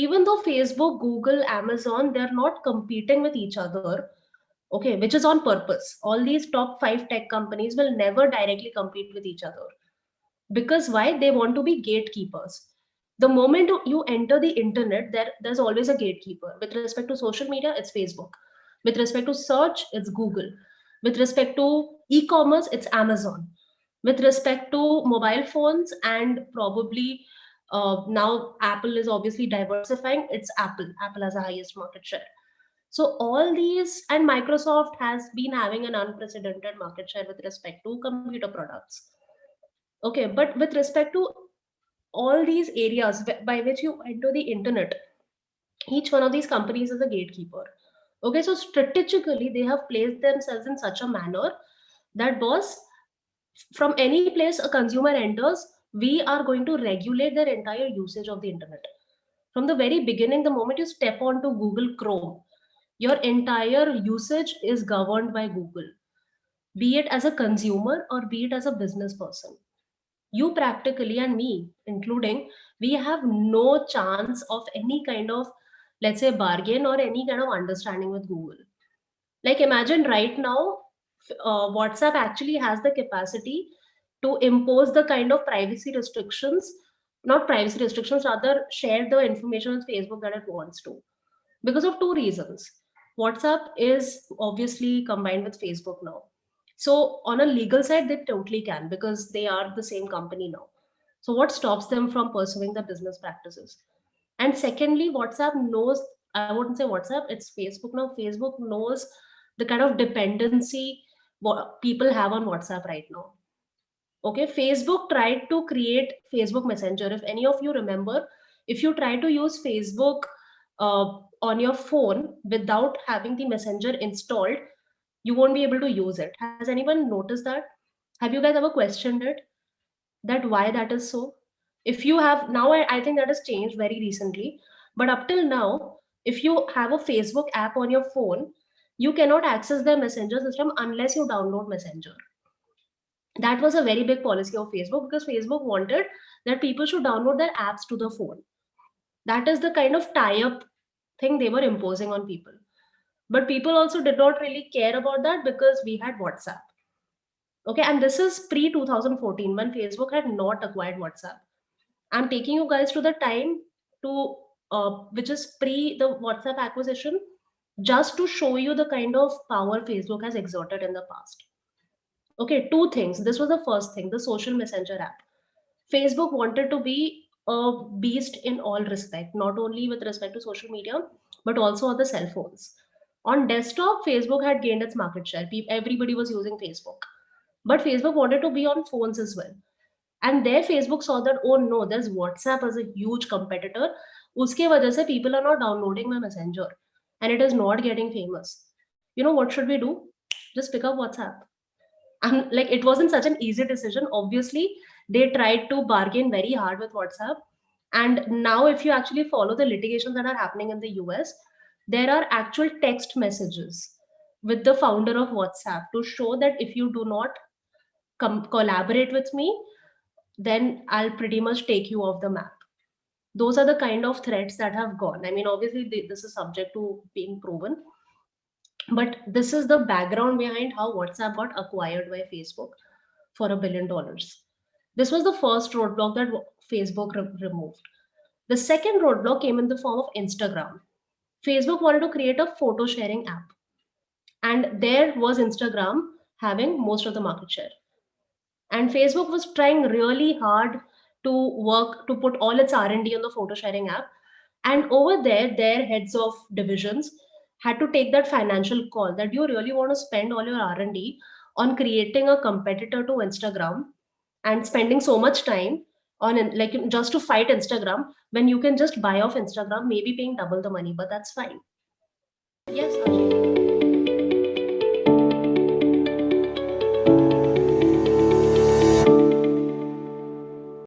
even though Facebook, Google, Amazon, they're not competing with each other, okay, which is on purpose. All these top 5 tech companies will never directly compete with each other, because why? They want to be gatekeepers. The moment you enter the internet, there's always a gatekeeper. With respect to social media, it's Facebook. With respect to search, it's Google. With respect to e-commerce, it's Amazon. With respect to mobile phones, and probably now Apple is obviously diversifying, it's Apple has the highest market share. So all these, and Microsoft has been having an unprecedented market share with respect to computer products. Okay, but with respect to all these areas by which you enter the internet, each one of these companies is a gatekeeper. Okay, so strategically they have placed themselves in such a manner that, boss, from any place a consumer enters, we are going to regulate their entire usage of the internet. From the very beginning, the moment you step onto Google Chrome, your entire usage is governed by Google, be it as a consumer or be it as a business person. You practically, and me including, we have no chance of any kind of, let's say, bargain or any kind of understanding with Google. Like, imagine right now, WhatsApp actually has the capacity to impose the kind of privacy restrictions, not privacy restrictions, rather share the information with Facebook that it wants to, because of two reasons. WhatsApp is obviously combined with Facebook now. So, on a legal side, they totally can because they are the same company now. So, what stops them from pursuing the business practices? And secondly, WhatsApp knows, I wouldn't say WhatsApp, it's Facebook now. Facebook knows the kind of dependency what people have on WhatsApp right now. Okay, Facebook tried to create Facebook Messenger. If any of you remember, if you try to use Facebook on your phone without having the Messenger installed, you won't be able to use it. Has anyone noticed that? Have you guys ever questioned it? That why that is so? If you have now, I think that has changed very recently. But up till now, if you have a Facebook app on your phone, you cannot access their Messenger system unless you download Messenger. That was a very big policy of Facebook because Facebook wanted that people should download their apps to the phone. That is the kind of tie up thing they were imposing on people. But people also did not really care about that because we had WhatsApp. Okay, and this is pre 2014 when Facebook had not acquired WhatsApp. I'm taking you guys to the time to which is pre the WhatsApp acquisition, just to show you the kind of power Facebook has exerted in the past. Okay, two things. This was the first thing, the social messenger app. Facebook wanted to be a beast in all respect, not only with respect to social media, but also on the cell phones. On desktop, Facebook had gained its market share. Everybody was using Facebook. But Facebook wanted to be on phones as well. And there Facebook saw that, oh no, there's WhatsApp as a huge competitor. Uske wajah se people are not downloading my messenger and it is not getting famous. You know what should we do? Just pick up WhatsApp. And like, it wasn't such an easy decision. Obviously, they tried to bargain very hard with WhatsApp. And now, if you actually follow the litigations that are happening in the US, there are actual text messages with the founder of WhatsApp to show that if you do not collaborate with me, then I'll pretty much take you off the map. Those are the kind of threats that have gone. I mean, obviously, this is subject to being proven, but this is the background behind how WhatsApp got acquired by Facebook for $1 billion. This was the first roadblock that Facebook removed. The second roadblock came in the form of Instagram. Facebook wanted to create a photo sharing app, and there was Instagram having most of the market share. And Facebook was trying really hard to work to put all its R&D on the photo sharing app. And over there, their heads of divisions had to take that financial call that you really want to spend all your R&D on creating a competitor to Instagram and spending so much time on like just to fight Instagram when you can just buy off Instagram, maybe paying double the money, but that's fine. Yes, Ajay.